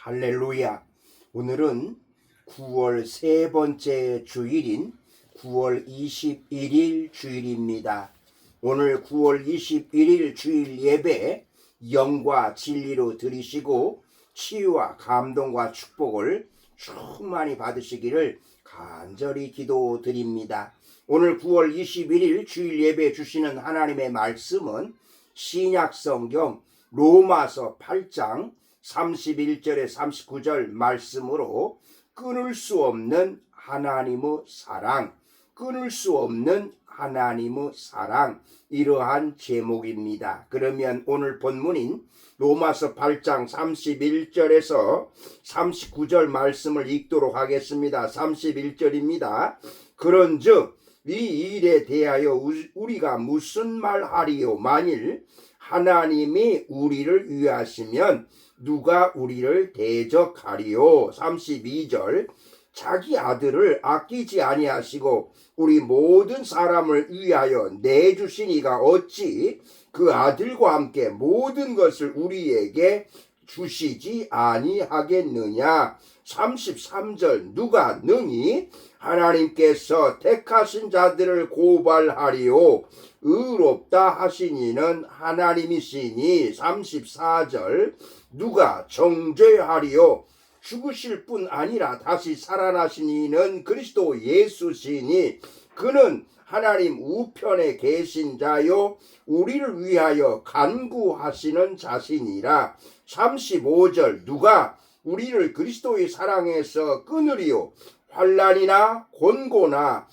할렐루야. 오늘은 9월 세 번째 주일인 9월 21일 주일입니다. 오늘 9월 21일 주일 예배 영과 진리로 드리시고 치유와 감동과 축복을 충만히 받으시기를 간절히 기도드립니다. 오늘 9월 21일 주일 예배 주시는 하나님의 말씀은 신약성경 로마서 8장 31절에 39절 말씀으로 끊을 수 없는 하나님의 사랑, 끊을 수 없는 하나님의 사랑, 이러한 제목입니다. 그러면 오늘 본문인 로마서 8장 31절에서 39절 말씀을 읽도록 하겠습니다. 31절입니다. 그런즉 이 일에 대하여 우리가 무슨 말하리요? 만일 하나님이 우리를 위하시면 누가 우리를 대적하리요? 32절 자기 아들을 아끼지 아니하시고 우리 모든 사람을 위하여 내주시니가 어찌 그 아들과 함께 모든 것을 우리에게 주시지 아니하겠느냐? 33절 누가 능히 하나님께서 택하신 자들을 고발하리요? 의롭다 하시니는 하나님이시니. 34절 누가 정죄하리요? 죽으실 뿐 아니라 다시 살아나시니는 그리스도 예수시니. 그는 하나님 우편에 계신 자요 우리를 위하여 간구하시는 자시니라. 35절 누가 우리를 그리스도의 사랑에서 끊으리요? 환난이나 곤고나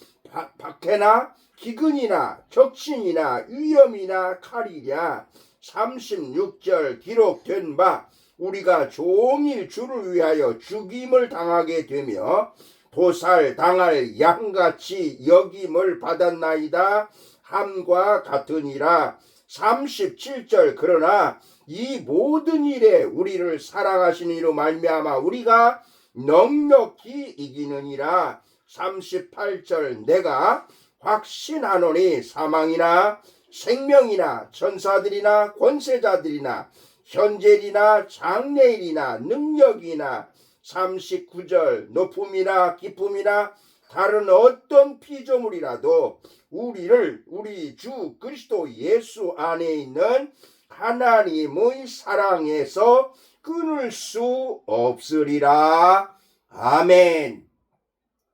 박해나 기근이나 적신이나 위험이나 칼이랴. 36절 기록된 바 우리가 종일 주를 위하여 죽임을 당하게 되며 도살 당할 양같이 여김을 받았나이다 함과 같으니라. 37절 그러나 이 모든 일에 우리를 사랑하시는 이로 말미암아 우리가 넉넉히 이기느니라. 38절 내가 확신하노니 사망이나 생명이나 천사들이나 권세자들이나 현재일이나 장래일이나 능력이나 39절 높음이나 깊음이나 다른 어떤 피조물이라도 우리 주 그리스도 예수 안에 있는 하나님의 사랑에서 끊을 수 없으리라. 아멘.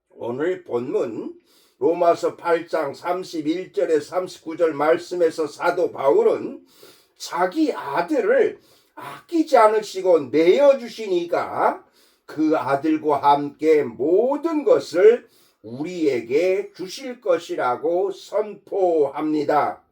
오늘 본문 로마서 8장 31절에 39절 말씀에서 사도 바울은 자기 아들을 아끼지 않으시고 내어주시니까 그 아들과 함께 모든 것을 우리에게 주실 것이라고 선포합니다.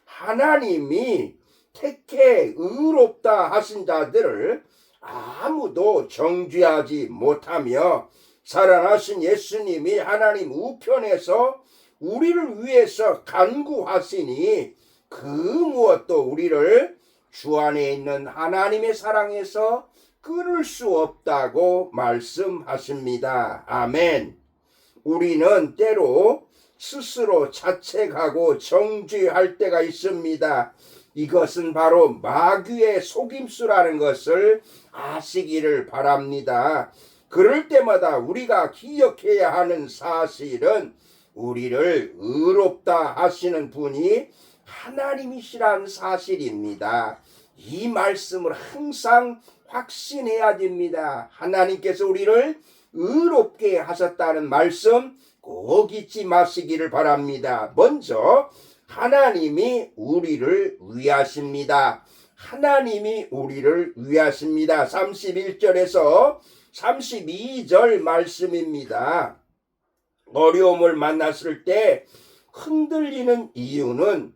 하나님이 택해 의롭다 하신 자들을 아무도 정죄하지 못하며 살아나신 예수님이 하나님 우편에서 우리를 위해서 간구하시니 그 무엇도 우리를 주 안에 있는 하나님의 사랑에서 끊을 수 없다고 말씀하십니다. 아멘. 우리는 때로 스스로 자책하고 정죄할 때가 있습니다. 이것은 바로 마귀의 속임수라는 것을 아시기를 바랍니다. 그럴 때마다 우리가 기억해야 하는 사실은 우리를 의롭다 하시는 분이 하나님이시란 사실입니다. 이 말씀을 항상 확신해야 됩니다. 하나님께서 우리를 의롭게 하셨다는 말씀 꼭 잊지 마시기를 바랍니다. 먼저 하나님이 우리를 위하십니다. 하나님이 우리를 위하십니다. 31절에서 32절 말씀입니다. 어려움을 만났을 때 흔들리는 이유는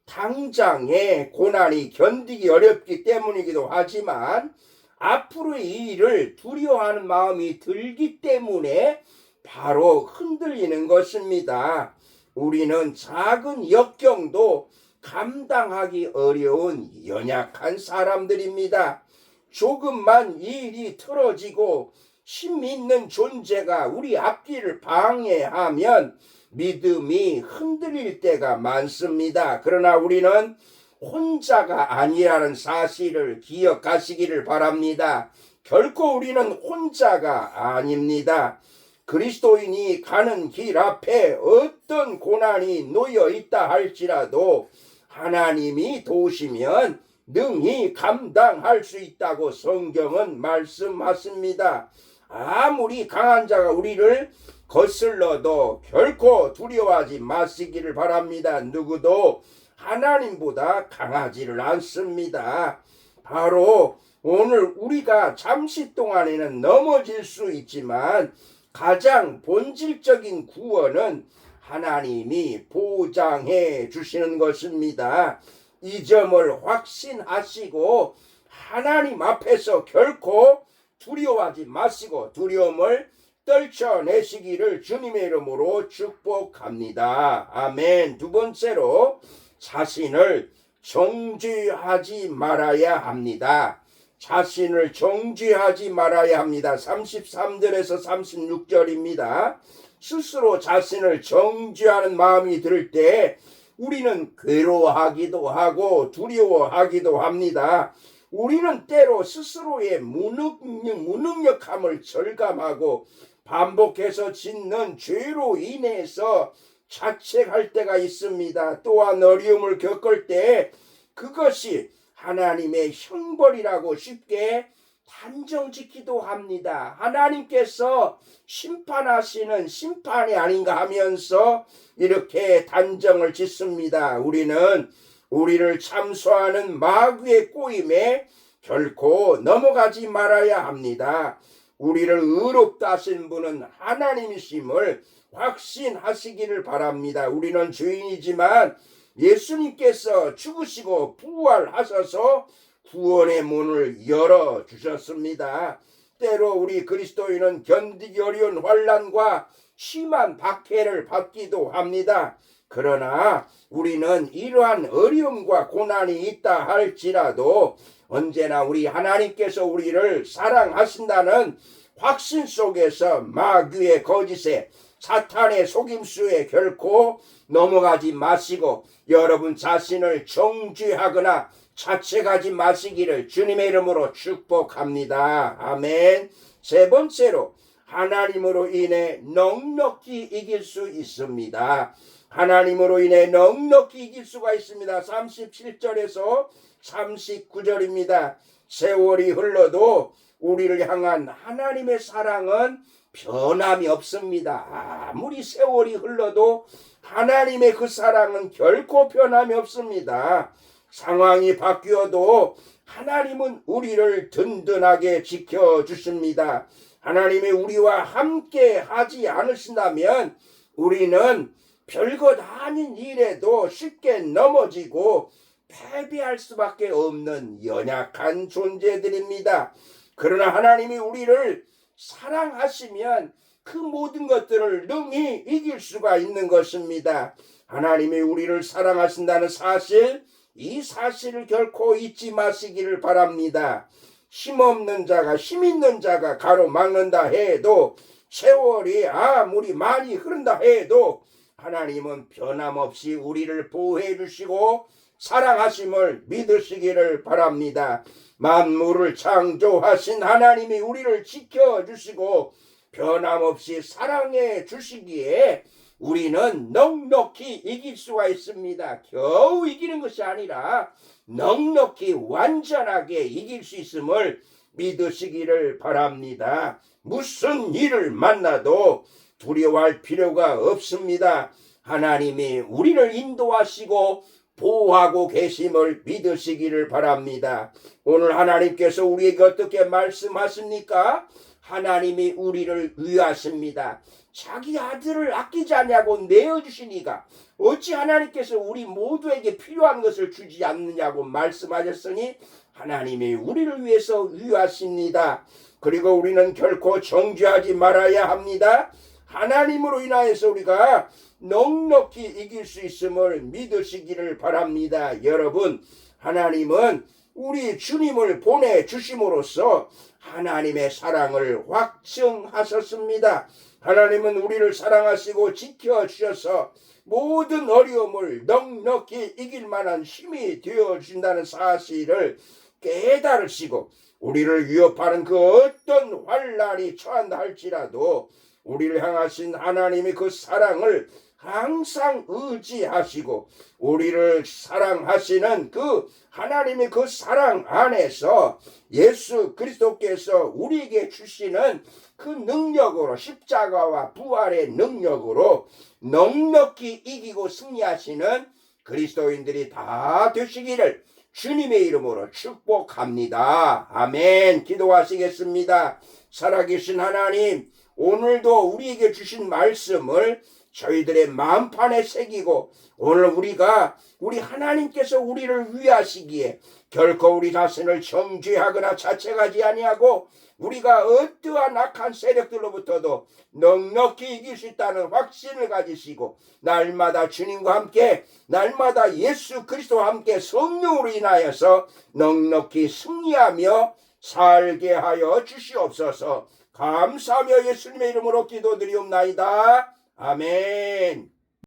당장의 고난이 견디기 어렵기 때문이기도 하지만 앞으로의 일을 두려워하는 마음이 들기 때문에 바로 흔들리는 것입니다. 우리는 작은 역경도 감당하기 어려운 연약한 사람들입니다. 조금만 일이 틀어지고 힘 있는 존재가 우리 앞길을 방해하면 믿음이 흔들릴 때가 많습니다. 그러나 우리는 혼자가 아니라는 사실을 기억하시기를 바랍니다. 결코 우리는 혼자가 아닙니다. 그리스도인이 가는 길 앞에 어떤 고난이 놓여 있다 할지라도 하나님이 도우시면 능히 감당할 수 있다고 성경은 말씀하십니다. 아무리 강한 자가 우리를 거슬러도 결코 두려워하지 마시기를 바랍니다. 누구도 하나님보다 강하지를 않습니다. 바로 오늘 우리가 잠시 동안에는 넘어질 수 있지만 가장 본질적인 구원은 하나님이 보장해 주시는 것입니다. 이 점을 확신하시고 하나님 앞에서 결코 두려워하지 마시고 두려움을 떨쳐내시기를 주님의 이름으로 축복합니다. 아멘. 두 번째로 자신을 정죄하지 말아야 합니다. 자신을 정죄하지 말아야 합니다. 33절에서 36절입니다. 스스로 자신을 정죄하는 마음이 들 때 우리는 괴로워하기도 하고 두려워하기도 합니다. 우리는 때로 스스로의 무능력함을 절감하고 반복해서 짓는 죄로 인해서 자책할 때가 있습니다. 또한 어려움을 겪을 때 그것이 하나님의 형벌이라고 쉽게 단정짓기도 합니다. 하나님께서 심판하시는 심판이 아닌가 하면서 이렇게 단정을 짓습니다. 우리는 우리를 참소하는 마귀의 꼬임에 결코 넘어가지 말아야 합니다. 우리를 의롭다 하신 분은 하나님이심을 확신하시기를 바랍니다. 우리는 죄인이지만 예수님께서 죽으시고 부활하셔서 구원의 문을 열어주셨습니다. 때로 우리 그리스도인은 견디기 어려운 환난과 심한 박해를 받기도 합니다. 그러나 우리는 이러한 어려움과 고난이 있다 할지라도 언제나 우리 하나님께서 우리를 사랑하신다는 확신 속에서 마귀의 거짓에 사탄의 속임수에 결코 넘어가지 마시고 여러분 자신을 정죄하거나 자책하지 마시기를 주님의 이름으로 축복합니다. 아멘. 세 번째로 하나님으로 인해 넉넉히 이길 수 있습니다. 하나님으로 인해 넉넉히 이길 수가 있습니다. 37절에서 39절입니다. 세월이 흘러도 우리를 향한 하나님의 사랑은 변함이 없습니다. 아무리 세월이 흘러도 하나님의 그 사랑은 결코 변함이 없습니다. 상황이 바뀌어도 하나님은 우리를 든든하게 지켜주십니다. 하나님이 우리와 함께 하지 않으신다면 우리는 별것 아닌 일에도 쉽게 넘어지고 패배할 수밖에 없는 연약한 존재들입니다. 그러나 하나님이 우리를 사랑하시면 그 모든 것들을 능히 이길 수가 있는 것입니다. 하나님이 우리를 사랑하신다는 사실, 이 사실을 결코 잊지 마시기를 바랍니다. 힘없는 자가 힘 있는 자가 가로막는다 해도 세월이 아무리 많이 흐른다 해도 하나님은 변함없이 우리를 보호해 주시고 사랑하심을 믿으시기를 바랍니다. 만물을 창조하신 하나님이 우리를 지켜주시고 변함없이 사랑해 주시기에 우리는 넉넉히 이길 수가 있습니다. 겨우 이기는 것이 아니라 넉넉히 완전하게 이길 수 있음을 믿으시기를 바랍니다. 무슨 일을 만나도 두려워할 필요가 없습니다. 하나님이 우리를 인도하시고 보호하고 계심을 믿으시기를 바랍니다. 오늘 하나님께서 우리에게 어떻게 말씀하십니까? 하나님이 우리를 위하십니다. 자기 아들을 아끼지 않냐고 내어주시니까 어찌 하나님께서 우리 모두에게 필요한 것을 주지 않느냐고 말씀하셨으니 하나님이 우리를 위해서 위하십니다. 그리고 우리는 결코 정죄하지 말아야 합니다. 하나님으로 인하여서 우리가 넉넉히 이길 수 있음을 믿으시기를 바랍니다. 여러분, 하나님은 우리 주님을 보내주심으로써 하나님의 사랑을 확증하셨습니다. 하나님은 우리를 사랑하시고 지켜주셔서 모든 어려움을 넉넉히 이길 만한 힘이 되어준다는 사실을 깨달으시고 우리를 위협하는 그 어떤 환난이 처한다 할지라도 우리를 향하신 하나님의 그 사랑을 항상 의지하시고 우리를 사랑하시는 그 하나님의 그 사랑 안에서 예수 그리스도께서 우리에게 주시는 그 능력으로 십자가와 부활의 능력으로 넉넉히 이기고 승리하시는 그리스도인들이 다 되시기를 주님의 이름으로 축복합니다. 아멘. 기도하시겠습니다. 살아계신 하나님, 오늘도 우리에게 주신 말씀을 저희들의 마음판에 새기고 오늘 우리 하나님께서 우리를 위하시기에 결코 우리 자신을 정죄하거나 자책하지 아니하고 우리가 어떠한 악한 세력들로부터도 넉넉히 이길 수 있다는 확신을 가지시고 날마다 주님과 함께 날마다 예수 그리스도와 함께 성령으로 인하여서 넉넉히 승리하며 살게 하여 주시옵소서. 감사하며 예수님의 이름으로 기도드리옵나이다. 아멘.